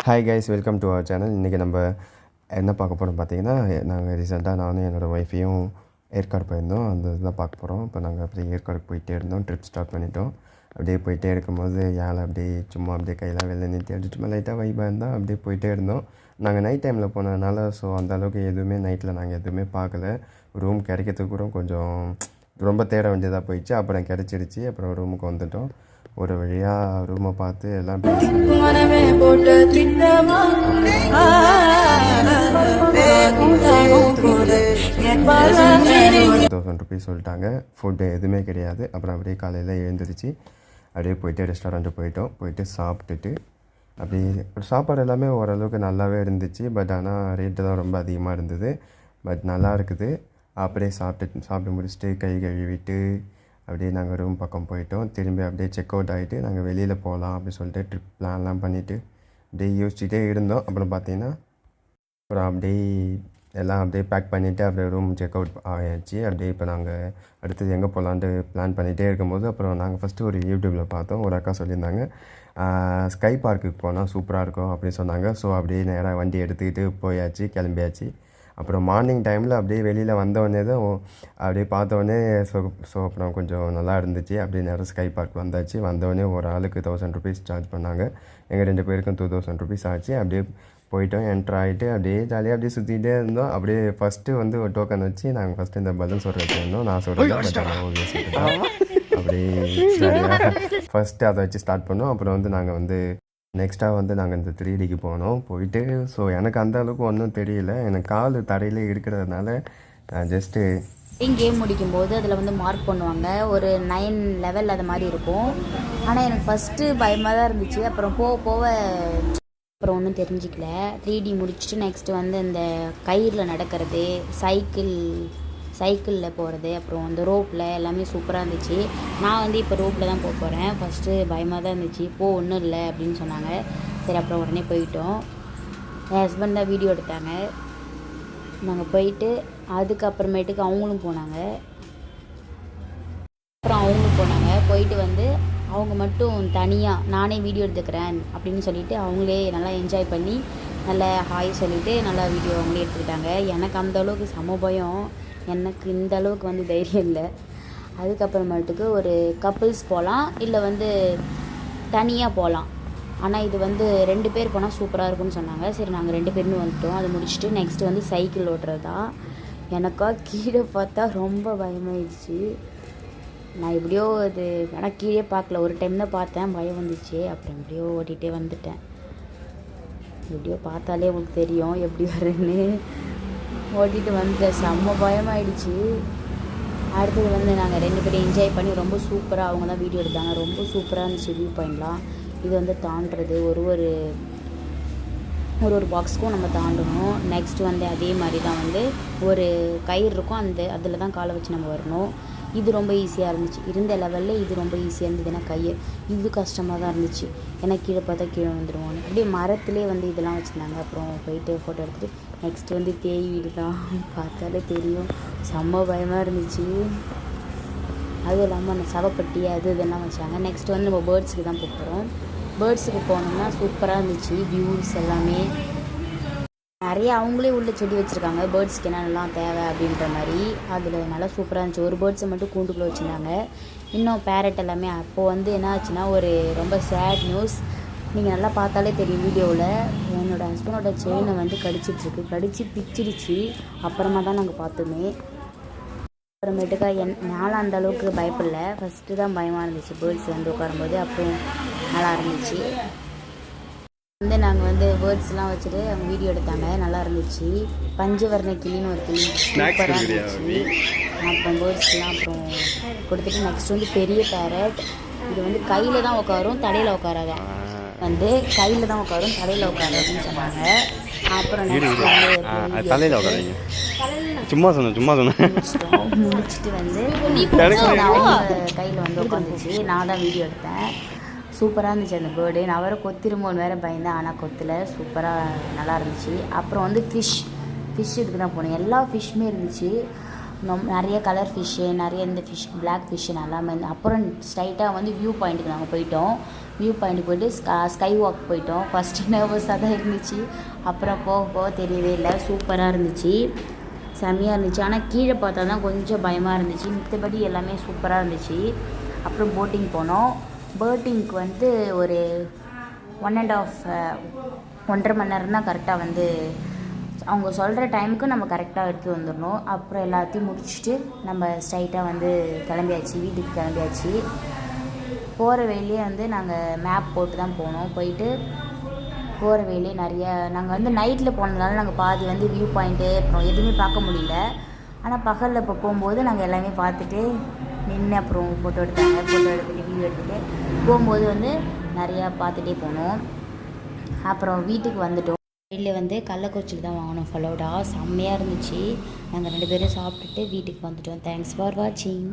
Hi guys, welcome to our channel. இன்றைக்கி நம்ம என்ன பார்க்க போகிறோம் பார்த்தீங்கன்னா, நாங்கள் ரீசெண்டாக நானும் என்னோடய ஒய்ஃபையும் ஏற்காடு போயிருந்தோம். அந்த இதுதான் பார்க்க போகிறோம். இப்போ நாங்கள் அப்படியே ஏற்காடுக்கு போயிட்டே இருந்தோம். ட்ரிப் ஸ்டார்ட் பண்ணிட்டோம். அப்படியே போயிட்டே இருக்கும்போது யாழை அப்படியே சும்மா அப்படியே கையெல்லாம் வெளில நிறுத்தி அப்படியே சும்மா லைட்டாக வைப்பாக இருந்தால் அப்படியே போயிட்டே இருந்தோம். நாங்கள் நைட் டைமில் போனதுனால ஸோ அந்தளவுக்கு எதுவுமே நைட்டில் நாங்கள் எதுவுமே பார்க்கல. ரூம் கிடைக்கிறதுக்கு கூட கொஞ்சம் ரொம்ப தேட வேண்டியதாக போயிடுச்சு. அப்புறம் கிடச்சிடுச்சு. அப்புறம் ரூமுக்கு வந்துட்டோம். ஒரு வழியாக ரூமை பார்த்து எல்லாம் ₹1000 சொல்லிட்டாங்க. ஃபுட்டு எதுவுமே கிடையாது. அப்புறம் அப்படியே காலையில் எழுந்திரிச்சு அப்படியே போயிட்டு ரெஸ்டாரண்ட்டு போயிட்டு சாப்பிட்டுட்டு அப்படியே சாப்பாடு எல்லாமே ஓரளவுக்கு நல்லாவே இருந்துச்சு. பட் ஆனால் ரேட்டு தான் ரொம்ப அதிகமாக இருந்தது. பட் நல்லா இருக்குது. அப்படியே சாப்பிட்டு முடிச்சுட்டு கை கழுவிட்டு அப்படியே நாங்கள் ரூம் பக்கம் போயிட்டோம். திரும்பி அப்படியே செக் அவுட் ஆகிட்டு நாங்கள் வெளியில் போகலாம் அப்படின்னு சொல்லிட்டு ட்ரிப் பிளான்லாம் பண்ணிவிட்டு அப்படியே யோசிச்சுட்டே இருந்தோம். அப்புறம் பார்த்தீங்கன்னா அப்புறம் அப்படியே எல்லாம் அப்படியே பேக் பண்ணிவிட்டு அப்படியே ரூம் செக் அவுட் ஆகிடுச்சு. அப்படியே இப்போ நாங்கள் அடுத்தது எங்கே போகலான்ட்டு பிளான் பண்ணிகிட்டே இருக்கும்போது அப்புறம் நாங்கள் ஃபஸ்ட்டு ஒரு யூடியூப்பில் பார்த்தோம். ஒரு அக்கா சொல்லியிருந்தாங்க, ஸ்கை பார்க்குக்கு போனால் சூப்பராக இருக்கும் அப்படின்னு சொன்னாங்க. ஸோ அப்படியே நேராக வண்டி எடுத்துக்கிட்டு கிளம்பியாச்சு. அப்புறம் மார்னிங் டைமில் அப்படியே வெளியில் வந்தோடனே தான் அப்படியே பார்த்தோடனே ஸோ அப்புறம் கொஞ்சம் நல்லா இருந்துச்சு. அப்படியே நேரம் ஸ்கை பார்க் வந்தோடனே ஒரு ஆளுக்கு ₹1000 சார்ஜ் பண்ணாங்க. எங்கள் 2 பேருக்கும் ₹2000 ஆச்சு. அப்படியே போயிட்டோம். என்ட்ரு ஆகிட்டு அப்படியே ஜாலியாக அப்படியே சுற்றிக்கிட்டே இருந்தோம். அப்படியே ஃபஸ்ட்டு வந்து ஒரு டோக்கன் வச்சு நாங்கள் ஃபஸ்ட்டு இந்த பலூன் சொல்கிற வச்சுருந்தோம். நான் சொல்கிறேன், பட் ஆனால் ஓகே சொல்லிட்டேன். அப்படியே ஜாலியாக ஃபஸ்ட்டு அதை வச்சு ஸ்டார்ட் பண்ணோம். அப்புறம் வந்து நாங்கள் வந்து நெக்ஸ்ட்டாக வந்து நாங்கள் இந்த 3Dக்கு போயிட்டு ஸோ எனக்கு அந்த அளவுக்கு ஒன்றும் தெரியல. எனக்கு கால் தரையிலே இருக்கிறதுனால நான் ஜஸ்ட்டு கேம் முடிக்கும்போது அதில் வந்து மார்க் பண்ணுவாங்க. ஒரு 9 லெவல் அது மாதிரி இருக்கும். ஆனால் எனக்கு ஃபஸ்ட்டு பயமாக தான் இருந்துச்சு. அப்புறம் போக அப்புறம் ஒன்றும் தெரிஞ்சிக்கல. 3D முடிச்சுட்டு நெக்ஸ்ட்டு வந்து இந்த கயிறில் நடக்கிறது, சைக்கிளில் போகிறது, அப்புறம் அந்த ரோப்பில் எல்லாமே சூப்பராக இருந்துச்சு. நான் வந்து இப்போ ரோப்பில் தான் போகிறேன். ஃபஸ்ட்டு பயமாக தான் இருந்துச்சு. ஒன்றும் இல்லை அப்படின்னு சொன்னாங்க. சரி, அப்புறம் உடனே போயிட்டோம். என் ஹஸ்பண்ட் தான் வீடியோ எடுத்தாங்க. நாங்கள் போயிட்டு அதுக்கப்புறமேட்டுக்கு அவங்களும் போனாங்க. போயிட்டு வந்து அவங்க மட்டும் தனியாக நானே வீடியோ எடுத்துக்கிறேன் அப்படின்னு சொல்லிவிட்டு அவங்களே நல்லா என்ஜாய் பண்ணி நல்லா ஹாய் சொல்லிவிட்டு நல்லா வீடியோ அவங்களே எடுத்துக்கிட்டாங்க. எனக்கு அந்த அளவுக்கு செம பயம். எனக்கு இந்த அளவுக்கு வந்து தைரியம் இல்லை. அதுக்கப்புறமேட்டுக்கு ஒரு கப்புள்ஸ் போகலாம், இல்லை வந்து தனியாக போகலாம். ஆனால் இது வந்து 2 பேர் போனால் சூப்பராக இருக்கும்னு சொன்னாங்க. சரி, நாங்கள் 2 பேருமே வந்துட்டோம். அதை முடிச்சுட்டு நெக்ஸ்ட்டு வந்து சைக்கிள் ஓட்டுறது தான். எனக்கா கீழே பார்த்தா ரொம்ப பயமாயிடுச்சு. நான் எப்படியோ இது ஆனால் கீழே பார்க்கல. ஒரு டைம் தான் பார்த்தேன், பயம் வந்துச்சு. அப்புறம் எப்படியோ ஓட்டிகிட்டே வந்துட்டேன். எப்படியோ பார்த்தாலே உங்களுக்கு தெரியும் எப்படி வருன்னு. ஓட்டிகிட்டு வந்துட்டேன். செம்ம பயமாயிடுச்சு. அடுத்தது வந்து நாங்கள் 2 பேரும் என்ஜாய் பண்ணி ரொம்ப சூப்பராக அவங்க தான் வீடியோ எடுத்தாங்க. ரொம்ப சூப்பராக இருந்துச்சு வியூ பாயிண்ட்லாம். இது வந்து தாண்டுறது ஒரு பாக்ஸுக்கும் நம்ம தாண்டணும். நெக்ஸ்ட் வந்து அதே மாதிரி தான் வந்து ஒரு கயிறு இருக்கும். அதில் தான் காலை வச்சு நம்ம வரணும். இது ரொம்ப ஈஸியாக இருந்துச்சு. இருந்த லெவலில் இது ரொம்ப ஈஸியாக இருந்தது. ஏன்னா இது கஷ்டமாக தான் இருந்துச்சு. ஏன்னா கீழே பார்த்தா கீழே வந்துடுவோம். அப்படியே மரத்துலேயே வந்து இதெல்லாம் வச்சுருந்தாங்க. அப்புறம் போயிட்டு ஃபோட்டோ எடுத்துகிட்டு நெக்ஸ்ட் வந்து பேய் வீடு தான். பார்த்தாலே தெரியும், செம்ம பயமாக இருந்துச்சு. அதுவும் இல்லாமல் அந்த சவப்பட்டி இதெல்லாம் வச்சாங்க. நெக்ஸ்ட் வந்து நம்ம பேர்ட்ஸுக்கு தான் போகிறோம். பேர்ட்ஸுக்கு போனோம்னா சூப்பராக இருந்துச்சு. வியூஸ் எல்லாமே நிறைய அவங்களே உள்ள செடி வச்சுருக்காங்க. பேர்ட்ஸ்க்கு என்னென்னலாம் தேவை அப்படின்ற மாதிரி அதில் நல்லா சூப்பராக இருந்துச்சு. ஒரு பேர்ட்ஸை மட்டும் கூண்டுக்குள்ளே வச்சுருந்தாங்க. இன்னும் பேரட் எல்லாமே. அப்போது வந்து என்ன ஆச்சுன்னா ஒரு ரொம்ப சேட் நியூஸ். நீங்கள் நல்லா பார்த்தாலே தெரியும் வீடியோவில். என்னோடய ஹஸ்பண்டோட செயினை வந்து கடிச்சு பிச்சிடுச்சு. அப்புறமா தான் நாங்கள் பார்த்தோமே. அப்புறமேட்டுக்கா நானும் அந்த அளவுக்கு பயப்படல. ஃபஸ்ட்டு தான் பயமாக இருந்துச்சு பேர்ட்ஸ் வந்து உட்காரும்போது. அப்புறம் நல்லா இருந்துச்சு. வந்து நாங்கள் வந்து பேர்ட்ஸ்லாம் வச்சுட்டு அவங்க வீடியோ எடுத்தாங்க. நல்லா இருந்துச்சு. பஞ்சவர்ண கிளின்னு ஒரு கிளி சூப்பராக இருந்துச்சு. அப்புறம் பேர்ட்ஸ்லாம் அப்புறம் கொடுத்துட்டு நெக்ஸ்ட் வந்து பெரிய பேரட். இது வந்து கையில் தான் உட்காரும், தலையில் உட்காராத. வந்து கையில் தான் உட்காரும், தலையில் உட்காரு அப்படின்னு சொன்னாங்க. அப்புறம் நெக்ஸ்ட் தலையில் உட்காருங்க. சும்மா சொன்னேன் முடிச்சுட்டு வந்து கையில் வந்து உட்காந்துச்சு. நான் தான் வீடியோ எடுத்தேன். சூப்பராக இருந்துச்சு அந்த பேர்டு. நான் வேறு கொத்திருமோன்னு வேறு பயந்தேன். ஆனால் கொத்தில் சூப்பராக நல்லா இருந்துச்சு. அப்புறம் வந்து ஃபிஷ் இதுக்கு தான் போனேன். எல்லா ஃபிஷ்ஷுமே இருந்துச்சு. நிறைய கலர் ஃபிஷ்ஷு, நிறைய இந்த ஃபிஷ் பிளாக் ஃபிஷ்ஷு எல்லாமே இருந்து அப்புறம் ஸ்ட்ரைட்டாக வந்து வியூ பாயிண்ட்டுக்கு நாங்கள் போயிட்டோம். வியூ பாயிண்ட்டுக்கு போய்ட்டு ஸ்கை வாக் போயிட்டோம். ஃபஸ்ட்டு நர்வஸாக தான் இருந்துச்சு, அப்புறம் போக போக தெரியவே இல்லை. சூப்பராக இருந்துச்சு, செம்மையாக இருந்துச்சு. ஆனால் கீழே பார்த்தா தான் கொஞ்சம் பயமாக இருந்துச்சு, மித்தபடி எல்லாமே சூப்பராக இருந்துச்சு. அப்புறம் போட்டிங் போனோம். போட்டிங்க்கு வந்து ஒரு 1.5 மணி நேரம் தான் கரெக்டாக வந்து அவங்க சொல்கிற டைமுக்கு நம்ம கரெக்டாக எடுத்து வந்துடணும். அப்புறம் எல்லாத்தையும் முடிச்சுட்டு நம்ம ஸ்ட்ரைட்டாக வந்து கிளம்பியாச்சு, வீட்டுக்கு கிளம்பியாச்சு. போகிற வழியிலே வந்து நாங்கள் மேப் போட்டு தான் போனோம். போயிட்டு போகிற வழியிலே நிறைய நாங்கள் வந்து நைட்டில் போனதுனால நாங்கள் பாதி வந்து வியூ பாயிண்ட்டு அப்புறம் எதுவுமே பார்க்க முடியல. ஆனால் பகலில் இப்போ போகும்போது நாங்கள் எல்லாமே பார்த்துட்டு நின்று அப்புறம் ஃபோட்டோ எடுத்துகிட்டு வியூ எடுத்துகிட்டு போகும்போது வந்து நிறையா பார்த்துட்டே போனோம். அப்புறம் வீட்டுக்கு வந்துட்டோம். வெளியில் வந்து கள்ளக்குறிச்சியில் தான் வாங்கினோம் ஃபலூடா, செம்மையாக இருந்துச்சு. நாங்கள் 2 பேரும் சாப்பிட்டுட்டு வீட்டுக்கு வந்துட்டோம். தேங்க்ஸ் ஃபார் வாட்சிங்.